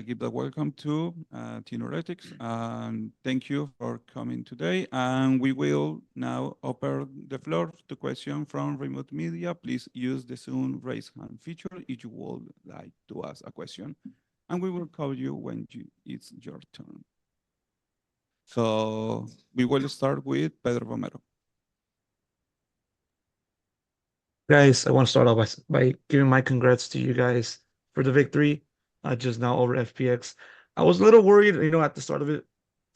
Give the welcome to Team Heretics, and thank you for coming today. And we will now open the floor to questions from remote media. Please use the Zoom raise hand feature if you would like to ask a question, and we will call you when it's your turn. So we will start with Pedro Romero. Guys, I want to start off by giving my congrats to you guys for the victory just now over FPX. I was a little worried, at the start of it,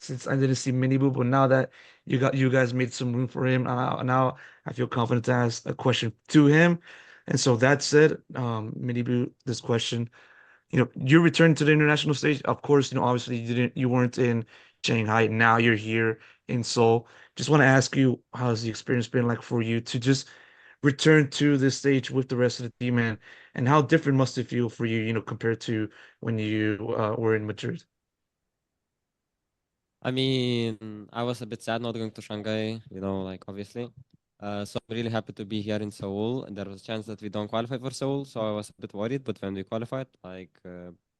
since I didn't see Miniboo, but now that you guys made some room for him, now I feel confident to ask a question to him. And so that said, Miniboo, this question, you returned to the international stage. Of course, obviously you weren't in Shanghai. Now you're here in Seoul. Just want to ask you, how's the experience been like for you to just return to this stage with the rest of the team, and how different must it feel for you, compared to when you were in Madrid? I mean, I was a bit sad not going to Shanghai, obviously. So I'm really happy to be here in Seoul. And there was a chance that we don't qualify for Seoul, so I was a bit worried. But when we qualified, I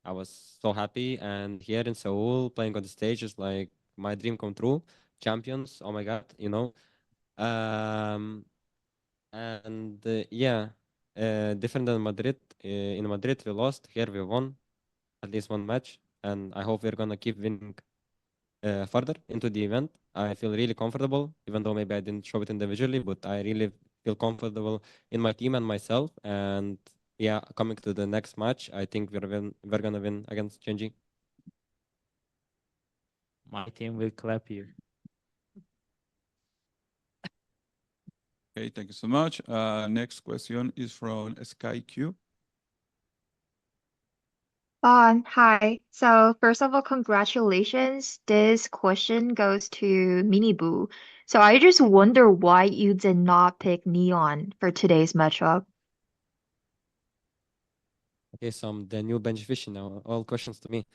was so happy. And here in Seoul, playing on the stage is like my dream come true. Champions, oh my God, Um, and yeah, different than Madrid. In Madrid, we lost. Here we won at least one match, and I hope we're gonna keep winning further into the event. I feel really comfortable, even though maybe I didn't show it individually, but I really feel comfortable in my team and myself. And yeah, coming to the next match, I think we're gonna win against Genji. My team will clap you. Okay, thank you so much. Next question is from SkyQ. Hi. So first of all, congratulations. This question goes to Miniboo. So I just wonder why you did not pick Neon for today's matchup. Okay, so I'm the new bench fish now. All questions to me.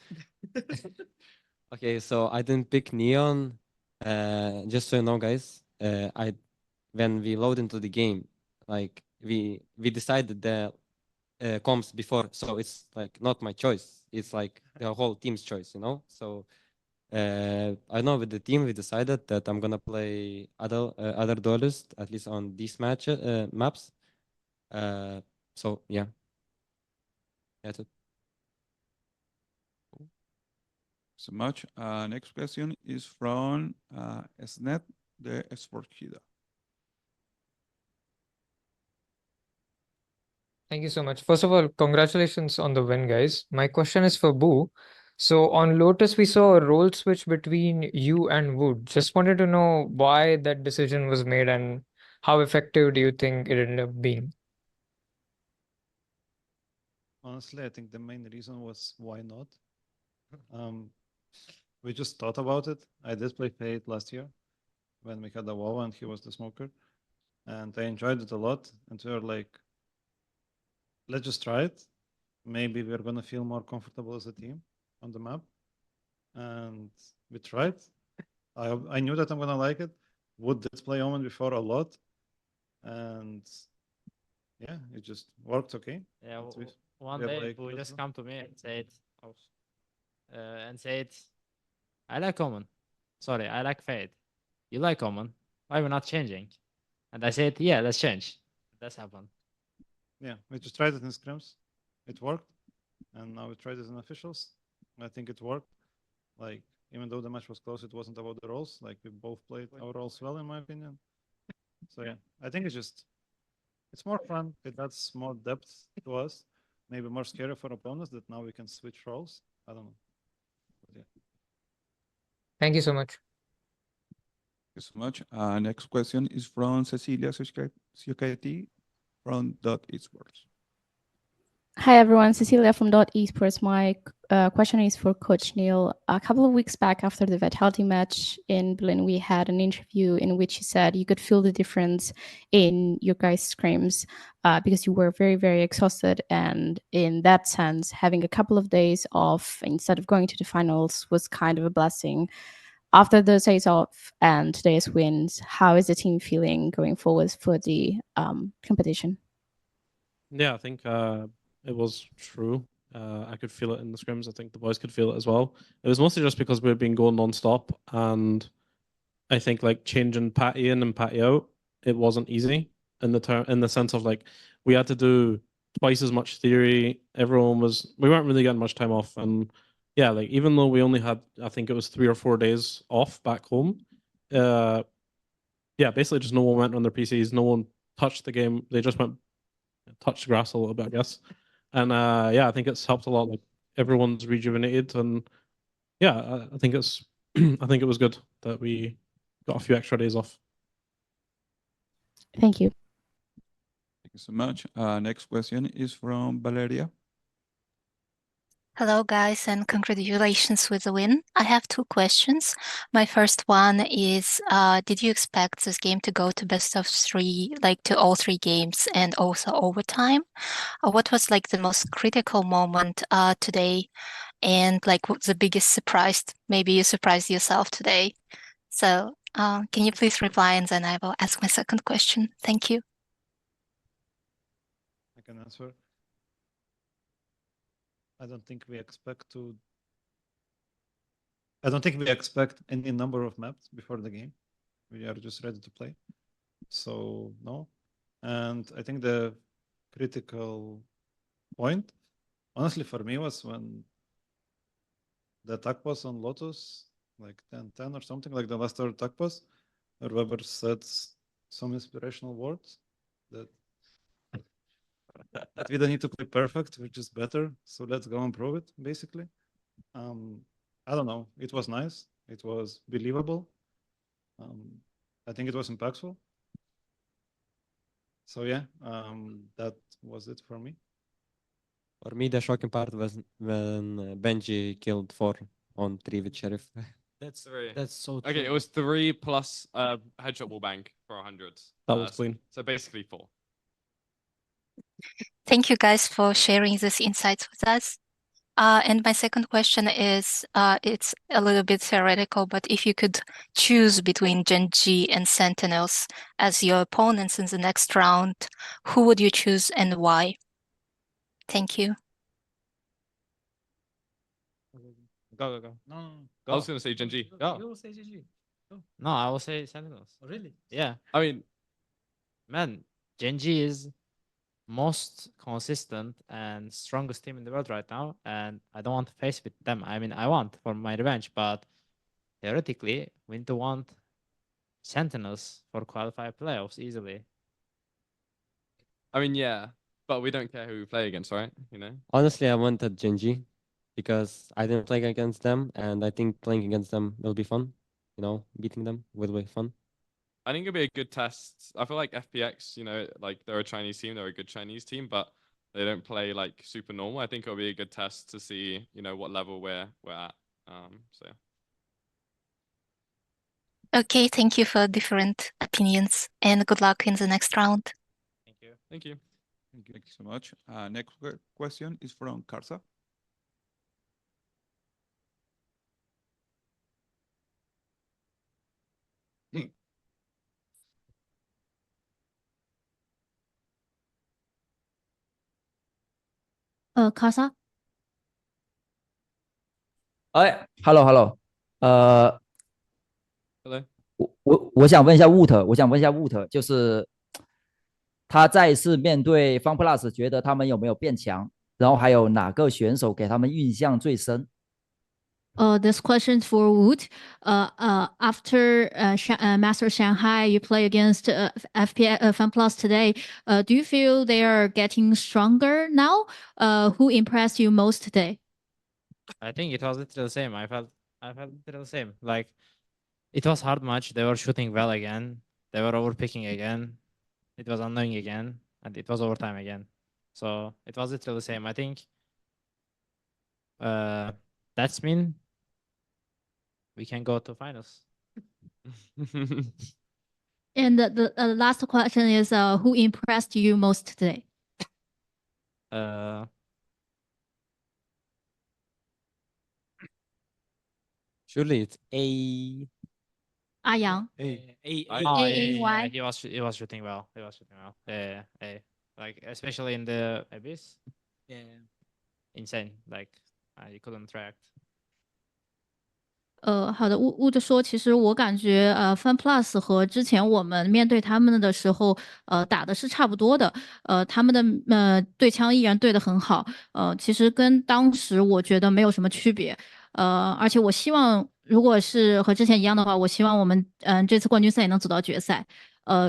Okay, so I didn't pick Neon. Just so you know, guys, when we load into the game, like we decided the comps before, so it's like not my choice. It's like the whole team's choice, So I know with the team we decided that I'm gonna play other duelist at least on these maps. So yeah, that's it. So much. Next question is from Snet, the Sport Kida. Thank you so much. First of all, congratulations on the win, guys. My question is for Boo. So on Lotus, we saw a role switch between you and Wood. Just wanted to know why that decision was made and how effective do you think it ended up being? Honestly, I think the main reason was why not. We just thought about it. I did play Fate last year when we had the WoW and he was the smoker, and I enjoyed it a lot. And we were like, let's just try it. Maybe we're gonna feel more comfortable as a team on the map. And we tried. I knew that I'm gonna like it. Wood did play Omen before a lot, and yeah, it just worked okay. Yeah, We one have, day like, Boo just little- come to me and said, I like Omen. Sorry, I like Fade. You like Omen. Why we're not changing? And I said, yeah, let's change. That's happened. Yeah, we just tried it in scrims. It worked. And now we tried it in officials. I think it worked. Like, even though the match was close, it wasn't about the roles. Like, we both played our roles well, in my opinion. So yeah, I think it's more fun. It adds more depth to us. Maybe more scary for opponents that now we can switch roles. I don't know. But yeah. Thank you so much. Thank you so much. Next question is from Cecilia Society from Esports. Hi everyone, Cecilia from Esports. My question is for Coach Neil. A couple of weeks back after the Vitality match in Berlin, we had an interview in which you said you could feel the difference in your guys' scrims because you were very, very exhausted. And in that sense, having a couple of days off instead of going to the finals was kind of a blessing. After those days off and today's wins, how is the team feeling going forward for the competition? Yeah, I think it was true. I could feel it in the scrims. I think the boys could feel it as well. It was mostly just because we've been going non-stop, and I think like changing Patty in and Patty out, it wasn't easy in the sense of like we had to do twice as much theory. We weren't really getting much time off, and yeah, like even though we only had, I think it was 3 or 4 days off back home, yeah, basically just no one went on their PCs, no one touched the game. They just went touched the grass a little bit, I guess. And yeah, I think it's helped a lot. Like everyone's rejuvenated, and yeah, I think it's I think it was good that we got a few extra days off. Thank you. Thank you so much. Next question is from Valeria. Hello, guys, and congratulations with the win. I have 2 questions. My first one is, did you expect this game to go to best of 3, like to all 3 games and also overtime? What was like the most critical moment today? And like what's the biggest surprise? Maybe you surprised yourself today. So can you please reply, and then I will ask my second question. Thank you. I can answer. I don't think we expect any number of maps before the game. We are just ready to play. So no. And I think the critical point, honestly, for me was when the attack was on Lotus, like 10-10 or something, like the last third attack was, or Weber said some inspirational words that we don't need to play perfect, which is better. So let's go and prove it, basically. I don't know. It was nice. It was believable. I think it was impactful. So yeah, that was it for me. For me, the shocking part was when Benji killed 4 on 3 with Sheriff. That's 3. That's so true. Okay, it was 3 plus headshot wallbang for 100. That was clean. So basically 4. Thank you guys for sharing these insights with us. And my second question is, it's a little bit theoretical, but if you could choose between Gen G and Sentinels as your opponents in the next round, who would you choose and why? Thank you. Go, go, go. No, I was going to say Gen G. Go. You will say GG. No, I will say Sentinels. Oh, really? Yeah, I mean, man, Gen G is most consistent and strongest team in the world right now, and I don't want to face with them. I mean, I want for my revenge, but theoretically, we need to want Sentinels for qualify playoffs easily. I mean, yeah, but we don't care who we play against, right? You know. Honestly, I wanted Genji because I didn't play against them, and I think playing against them will be fun. You know, beating them will be fun. I think it'll be a good test. I feel like FPX, you know, like they're a Chinese team, they're a good Chinese team, but they don't play like super normal. I think it'll be a good test to see, you know, what level we're at. So. Okay, thank you for different opinions, and good luck in the next round. Thank you. Thank you. Thank you so much. Next question is from Karsa. Kasa? 哎，hello hello，Hello。我想问一下 Woot， 我想问一下 Woot， 就是他再次面对 FunPlus， 觉得他们有没有变强？然后还有哪个选手给他们印象最深？ This question for Wood. After Master Shanghai, you play against FPX FunPlus today. Do you feel they are getting stronger now? Who impressed you most today? I think it was literally the same. I felt literally the same. Like it was hard match. They were shooting well again. They were overpicking again. It was annoying again, and it was overtime again. So it was literally the same. I think that's mean we can go to finals. And the last question is, who impressed you most today? Surely it's A. Yang. Yeah, he was shooting well. He was shooting well. Like especially in the abyss. Yeah. insane. Like you couldn't react. 好的，物着说，其实我感觉FunPlus 和之前我们面对他们的时候，打的是差不多的，他们的对枪依然对得很好，其实跟当时我觉得没有什么区别，而且我希望如果是和之前一样的话，我希望我们这次冠军赛也能走到决赛。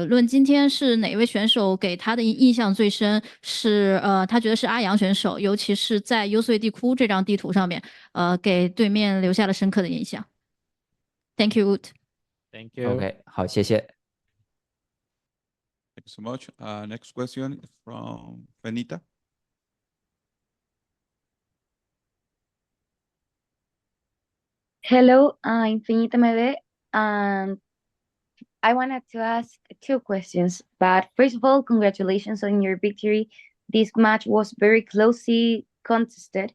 论今天是哪位选手给他的印象最深？是他觉得是阿阳选手，尤其是在幽邃地窟这张地图上面，给对面留下了深刻的印象。Thank you, Wood. Thank you. OK，好，谢谢。 Thank you so much. Next question is from Benita. Hello, Infinita MD, and I wanted to ask two questions. But first of all, congratulations on your victory. This match was very closely contested,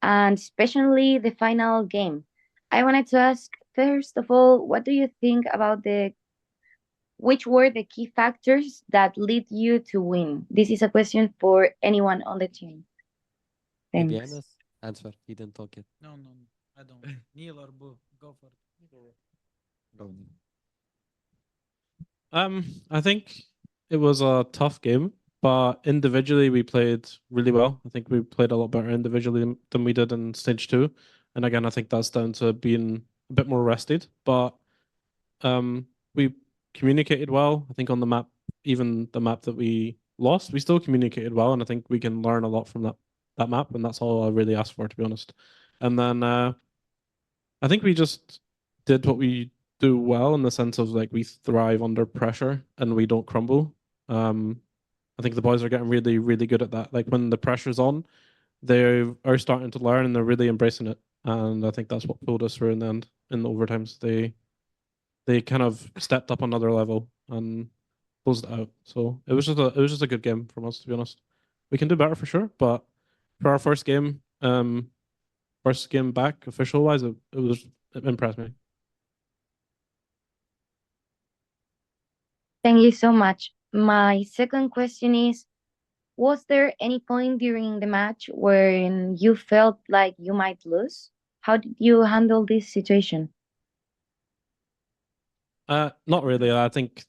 and especially the final game. I wanted to ask, first of all, what do you think about which were the key factors that lead you to win? This is a question for anyone on the team. Maybe Thanks. Enes answer. He didn't talk yet. No, I don't. Neil or Boo, go for it. Go. I think it was a tough game, but individually we played really well. I think we played a lot better individually than we did in stage 2. And again, I think that's down to being a bit more rested. But we communicated well. I think on the map, even the map that we lost, we still communicated well, and I think we can learn a lot from that map, and that's all I really asked for, to be honest. And then I think we just did what we do well, in the sense of like we thrive under pressure and we don't crumble. I think the boys are getting really, really good at that. Like when the pressure's on, they are starting to learn and they're really embracing it. And I think that's what pulled us through in the end. In the overtimes, they kind of stepped up another level and closed it out. So it was just a good game from us, to be honest. We can do better for sure, but for our first game back official wise, it impressed me. Thank you so much. My second question is, was there any point during the match where you felt like you might lose? How did you handle this situation? Not really. I don't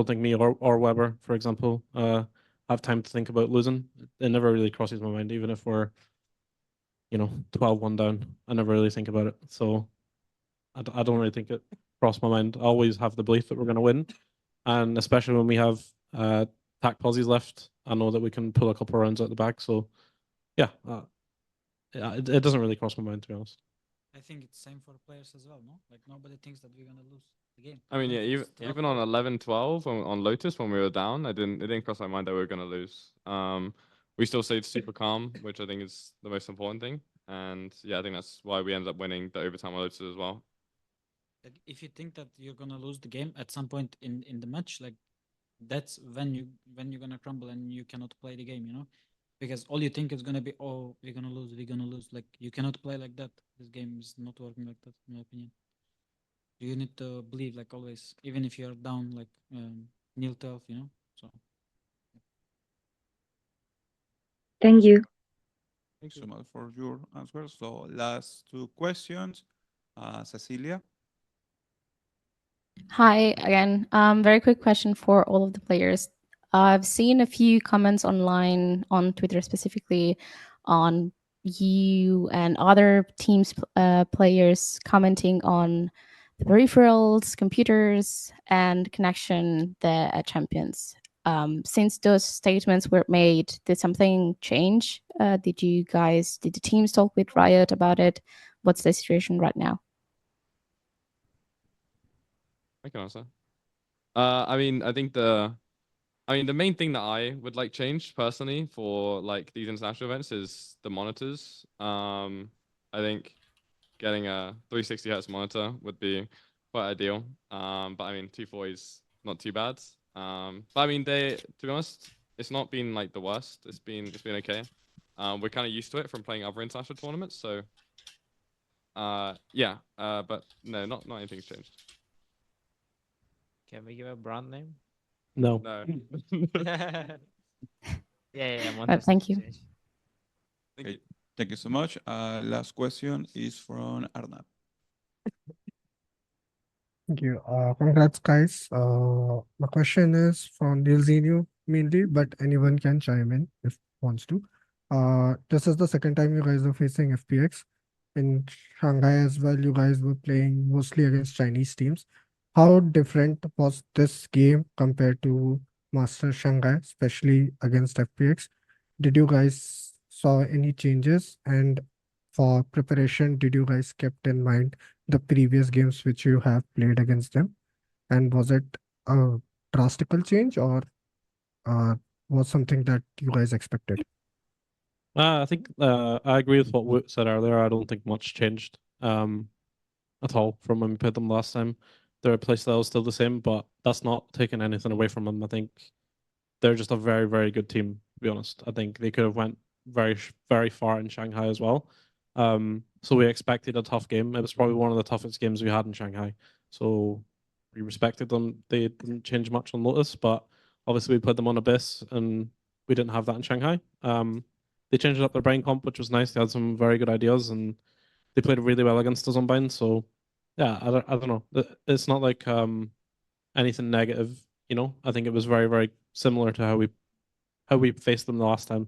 think me or Weber, for example, have time to think about losing. It never really crosses my mind, even if we're 12-1 down. I never really think about it. So I don't really think it crossed my mind. I always have the belief that we're going to win. And especially when we have tac posies left, I know that we can pull a couple of rounds out the back. So yeah, it doesn't really cross my mind, to be honest. I think it's same for players as well, no? Like nobody thinks that we're gonna lose the game. I mean, yeah, even on 11-12 on Lotus when we were down, it didn't cross my mind that we were gonna lose. We still stayed super calm, which I think is the most important thing. And yeah, I think that's why we ended up winning the overtime on Lotus as well. Like if you think that you're gonna lose the game at some point in the match, like that's when you're gonna crumble and you cannot play the game, you know? Because all you think is gonna be, oh, we're gonna lose. Like you cannot play like that. This game is not working like that, in my opinion. You need to believe, like always, even if you're down, like 0-12, you know. So. Thank you. Thanks so much for your answer. So last two questions, Cecilia. Hi again. Very quick question for all of the players. I've seen a few comments online on Twitter specifically on you and other teams players commenting on the peripherals, computers, and connection there at Champions. Since those statements were made, did something change? Did the teams talk with Riot about it? What's the situation right now? I can answer. I think the main thing that I would like changed personally for like these international events is the monitors. I think getting a 360 Hz monitor would be quite ideal. But 240 is not too bad. But to be honest, it's not been like the worst. It's been okay. We're kind of used to it from playing other international tournaments. So yeah. But no, not anything's changed. Can we give a brand name? No. No. Yeah. Thank you. Thank Okay, you. thank you so much. Last question is from Arnab. Thank you. Congrats, guys. My question is from Dilzinho mainly, but anyone can chime in if wants to. This is the second time you guys are facing FPX. In Shanghai as well, you guys were playing mostly against Chinese teams. How different was this game compared to Master Shanghai, especially against FPX? Did you guys saw any changes? And for preparation, did you guys kept in mind the previous games which you have played against them? And was it a drastical change or was something that you guys expected? I think I agree with what Woot said earlier. I don't think much changed at all from when we played them last time. Their playstyle is still the same, but that's not taking anything away from them. I think they're just a very, very good team, to be honest. I think they could have went very, very far in Shanghai as well. So we expected a tough game. It was probably one of the toughest games we had in Shanghai. So we respected them. They didn't change much on Lotus, but obviously we played them on Abyss and we didn't have that in Shanghai. They changed up their brain comp, which was nice. They had some very good ideas and they played really well against us on Bind. So yeah, I don't know. It's not like anything negative, you know. I think it was very, very similar to how we faced them the last time.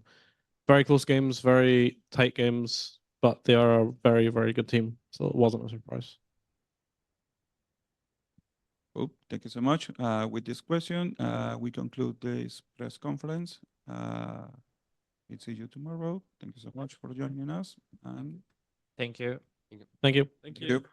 Very close games, very tight games, but they are a very, very good team. So it wasn't a surprise. Oh, thank you so much. With this question, we conclude this press conference. We'll see you tomorrow. Thank you so much for joining us. And Thank you. Thank you. Thank you.